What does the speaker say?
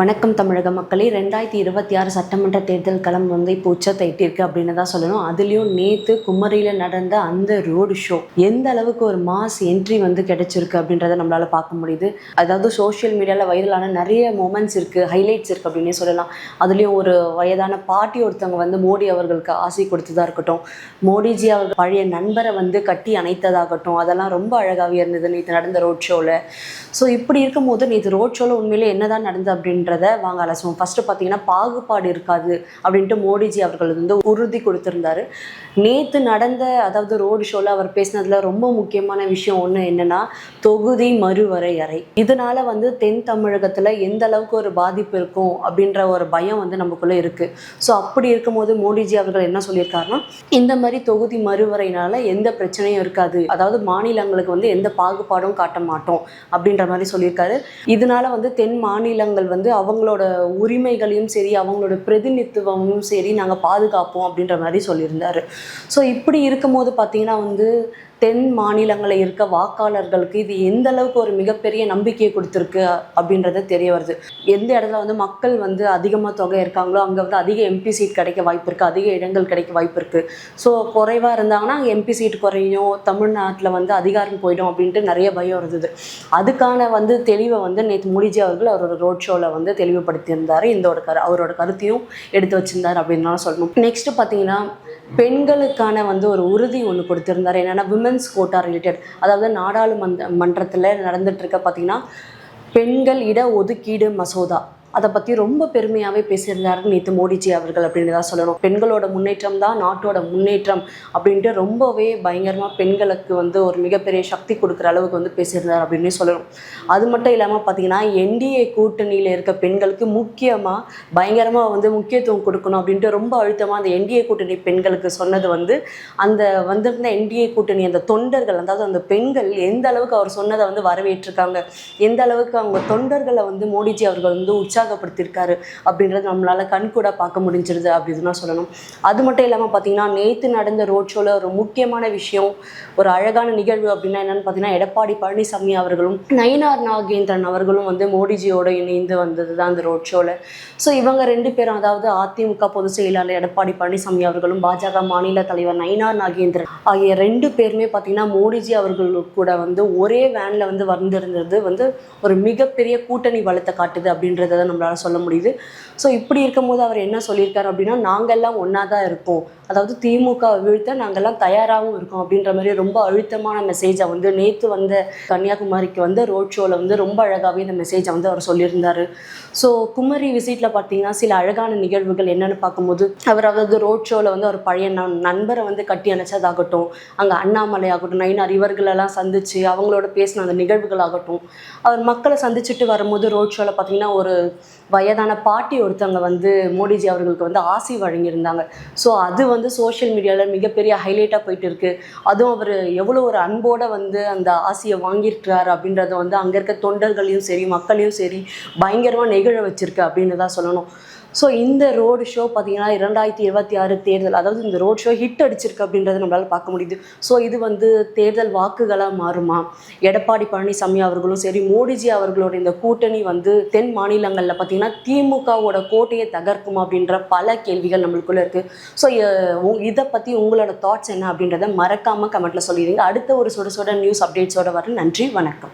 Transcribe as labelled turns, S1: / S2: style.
S1: வணக்கம் தமிழக மக்களே. 2026 சட்டமன்ற தேர்தல் களம் வந்து இப்போ உச்சத்தை எட்டியிருக்கு அப்படின்னு தான் சொல்லணும். அதுலேயும் நேற்று குமரியில் நடந்த அந்த ரோடு ஷோ எந்த அளவுக்கு ஒரு மாஸ் என்ட்ரி வந்து கிடைச்சிருக்கு அப்படின்றத நம்மளால பார்க்க முடியுது. அதாவது சோஷியல் மீடியாவில் வைரலான நிறைய மொமெண்ட்ஸ் இருக்குது, ஹைலைட்ஸ் இருக்குது அப்படின்னே சொல்லலாம். அதுலேயும் ஒரு வயதான பாட்டி ஒருத்தவங்க வந்து மோடி அவர்களுக்கு ஆசை கொடுத்ததாக இருக்கட்டும், மோடிஜி அவர்கள் பழைய நண்பரை வந்து கட்டி அணைத்ததாகட்டும், அதெல்லாம் ரொம்ப அழகாகவே இருந்தது நேற்று நடந்த ரோட் ஷோவில். ஸோ இப்படி இருக்கும்போது நேற்று ரோட் ஷோவில் உண்மையிலே என்னதான் நடந்தது அப்படின்றத வாங்க அலசுவோம். ஃபஸ்ட்டு பார்த்தீங்கன்னா பாகுபாடு இருக்காது அப்படின்ட்டு மோடிஜி அவர்கள் வந்து உறுதி கொடுத்துருந்தாரு. நேற்று நடந்த அதாவது ரோடு ஷோவில் அவர் பேசினதுல ரொம்ப முக்கியமான விஷயம் ஒன்று என்னன்னா, தொகுதி மறுவரையறை. இதனால வந்து தென் தமிழகத்தில் எந்த அளவுக்கு ஒரு பாதிப்பு இருக்கும் அப்படின்ற ஒரு பயம் வந்து நமக்குள்ளே இருக்குது. ஸோ அப்படி இருக்கும்போது மோடிஜி அவர்கள் என்ன சொல்லியிருக்காருன்னா, இந்த மாதிரி தொகுதி மறுவரையினால எந்த பிரச்சனையும் இருக்காது, அதாவது மாநிலங்களுக்கு வந்து எந்த பாகுபாடும் காட்ட மாட்டோம் அப்படின்ற மாதிரி சொல்லியிருக்காரு. இதனால வந்து தென் மாநிலங்கள் வந்து அவங்களோட உரிமைகளையும் சரி, அவங்களோட பிரதிநிதித்துவமும் சரி நாங்கள் பாதுகாப்போம் அப்படின்ற மாதிரி சொல்லியிருந்தாரு. ஸோ இப்படி இருக்கும்போது பார்த்தீங்கன்னா வந்து தென் மாநிலங்களில் இருக்க வாக்காளர்களுக்கு இது எந்த அளவுக்கு ஒரு மிகப்பெரிய நம்பிக்கையை கொடுத்துருக்கு அப்படின்றத தெரிய வருது. எந்த இடத்துல வந்து மக்கள் வந்து அதிகமாக தொகை இருக்காங்களோ அங்கே வந்து அதிக எம்பி சீட் கிடைக்க வாய்ப்பு இருக்குது, அதிக இடங்கள் கிடைக்க வாய்ப்பு இருக்குது. ஸோ குறைவாக இருந்தாங்கன்னா அங்கே எம்பி சீட் குறையும், தமிழ்நாட்டில் வந்து அதிகாரம் போயிடும் அப்படின்ட்டு நிறைய பயம் இருந்தது. அதுக்கான வந்து தெளிவை வந்து நேற்று மோடிஜி அவர்கள் அவரோட ரோட் ஷோவில் வந்து தெளிவுபடுத்தியிருந்தார். அவரோட கருத்தையும் எடுத்து வச்சிருந்தார் அப்படின்னு சொல்லணும். நெக்ஸ்ட்டு பார்த்தீங்கன்னா பெண்களுக்கான வந்து ஒரு உறுதி ஒன்று கொடுத்திருந்தார். என்னென்னா விமென்ஸ் கோட்டா ரிலேட்டட், அதாவது நாடாளுமன்றத்தில் நடந்துட்டு இருக்க பார்த்தீங்கன்னா பெண்கள் இட ஒதுக்கீடு மசோதா, அதை பற்றி ரொம்ப பெருமையாகவே பேசியிருந்தாரு நேற்று மோடிஜி அவர்கள் அப்படின்னு தான் சொல்லணும். பெண்களோட முன்னேற்றம் தான் நாட்டோட முன்னேற்றம் அப்படின்ட்டு ரொம்பவே பயங்கரமாக பெண்களுக்கு வந்து ஒரு மிகப்பெரிய சக்தி கொடுக்குற அளவுக்கு வந்து பேசியிருந்தார் அப்படின்னு சொல்லணும். அது மட்டும் இல்லாமல் பார்த்தீங்கன்னா என்டிஏ கூட்டணியில் இருக்க பெண்களுக்கு முக்கியமாக பயங்கரமாக வந்து முக்கியத்துவம் கொடுக்கணும் அப்படின்ட்டு ரொம்ப அழுத்தமாக அந்த என்டிஏ கூட்டணி பெண்களுக்கு சொன்னது வந்து அந்த வந்திருந்த என்டிஏ கூட்டணி அந்த தொண்டர்கள், அதாவது அந்த பெண்கள் எந்த அளவுக்கு அவர் சொன்னதை வந்து வரவேற்றிருக்காங்க, எந்த அளவுக்கு அவங்க தொண்டர்களை வந்து மோடிஜி அவர்கள் வந்து உற்சாகப்படுத்தியிருக்காரு அப்படின்றது நம்மளால கண்கூட பார்க்க முடிஞ்சிருது அப்படின்னு தான் சொல்லணும். அது மட்டும் இல்லாமல் பார்த்தீங்கன்னா நேற்று நடந்த ரோட் ஷோவில் ஒரு முக்கியமான விஷயம், ஒரு அழகான நிகழ்வு அப்படின்னா என்னென்னு பார்த்தீங்கன்னா எடப்பாடி பழனிசாமி அவர்களும் நயினார் நாகேந்திரன் அவர்களும் வந்து மோடிஜியோட இணைந்து வந்தது தான் அந்த ரோட் ஷோவில். ஸோ இவங்க ரெண்டு பேரும், அதாவது அதிமுக பொதுச் செயலாளர் எடப்பாடி பழனிசாமி அவர்களும் பாஜக மாநில தலைவர் நயினார் நாகேந்திரன் ஆகிய ரெண்டு பேருமே பார்த்தீங்கன்னா மோடிஜி அவர்கள் கூட வந்து ஒரே வேனில் வந்து வந்திருந்தது வந்து ஒரு மிகப்பெரிய கூட்டணி பலத்தை காட்டுது அப்படின்றத நம்மளால சொல்ல முடியுது. ஸோ இப்படி இருக்கும்போது அவர் என்ன சொல்லியிருக்காரு அப்படின்னா, நாங்கள்லாம் ஒன்றா தான் இருப்போம், அதாவது திமுக வீழ்த்த நாங்கள்லாம் தயாராகவும் இருக்கோம் அப்படின்ற மாதிரி ரொம்ப அழுத்தமான மெசேஜை வந்து நேற்று வந்த கன்னியாகுமரிக்கு வந்து ரோட் ஷோவில் வந்து ரொம்ப அழகாகவே இந்த மெசேஜை வந்து அவர் சொல்லியிருந்தார். ஸோ குமரி விசிட்டில் பார்த்தீங்கன்னா சில அழகான நிகழ்வுகள் என்னென்னு பார்க்கும்போது, அதாவது ரோட் ஷோவில் வந்து அவர் பழைய நண்பரை வந்து கட்டி அணைச்சதாகட்டும், அங்கே அண்ணாமலை ஆகட்டும், நயினார் இவர்களெல்லாம் சந்தித்து அவங்களோட பேசின அந்த நிகழ்வுகள் ஆகட்டும், அவர் மக்களை சந்திச்சுட்டு வரும்போது ரோட் ஷோவில் பார்த்தீங்கன்னா ஒரு வயதான பாட்டி ஒருத்தவங்க வந்து மோடிஜி அவர்களுக்கு வந்து ஆசி வழங்கியிருந்தாங்க. ஸோ அது வந்து சோஷியல் மீடியாவில் மிகப்பெரிய ஹைலைட்டாக போயிட்டு இருக்குது. அதுவும் அவர் எவ்வளோ ஒரு அன்போடு வந்து அந்த ஆசையை வாங்கியிருக்கிறார் அப்படின்றத வந்து அங்கே இருக்க தொண்டர்களையும் சரி மக்களையும் சரி பயங்கரமாக நெகிழ வச்சிருக்கு அப்படின்னு தான் சொல்லணும். ஸோ இந்த ரோடு ஷோ பார்த்தீங்கன்னா 2026 தேர்தல், அதாவது இந்த ரோட் ஷோ ஹிட் அடிச்சிருக்கு அப்படின்றத நம்மளால் பார்க்க முடியுது. ஸோ இது வந்து தேர்தல் வாக்குகளாக மாறுமா, எடப்பாடி பழனிசாமி அவர்களும் சரி மோடிஜி அவர்களோட இந்த கூட்டணி வந்து தென் மாநிலங்களில் பார்த்தீங்கன்னா திமுகவோட கோட்டையை தகர்க்குமா அப்படின்ற பல கேள்விகள் நம்மளுக்குள்ளே இருக்குது. ஸோ இதை பற்றி உங்களோட தாட்ஸ் என்ன அப்படின்றத மறக்காமல் கமெண்ட்டில் சொல்லிடுங்க. அடுத்த ஒரு சுட சுட நியூஸ் அப்டேட்ஸோட வர. நன்றி, வணக்கம்.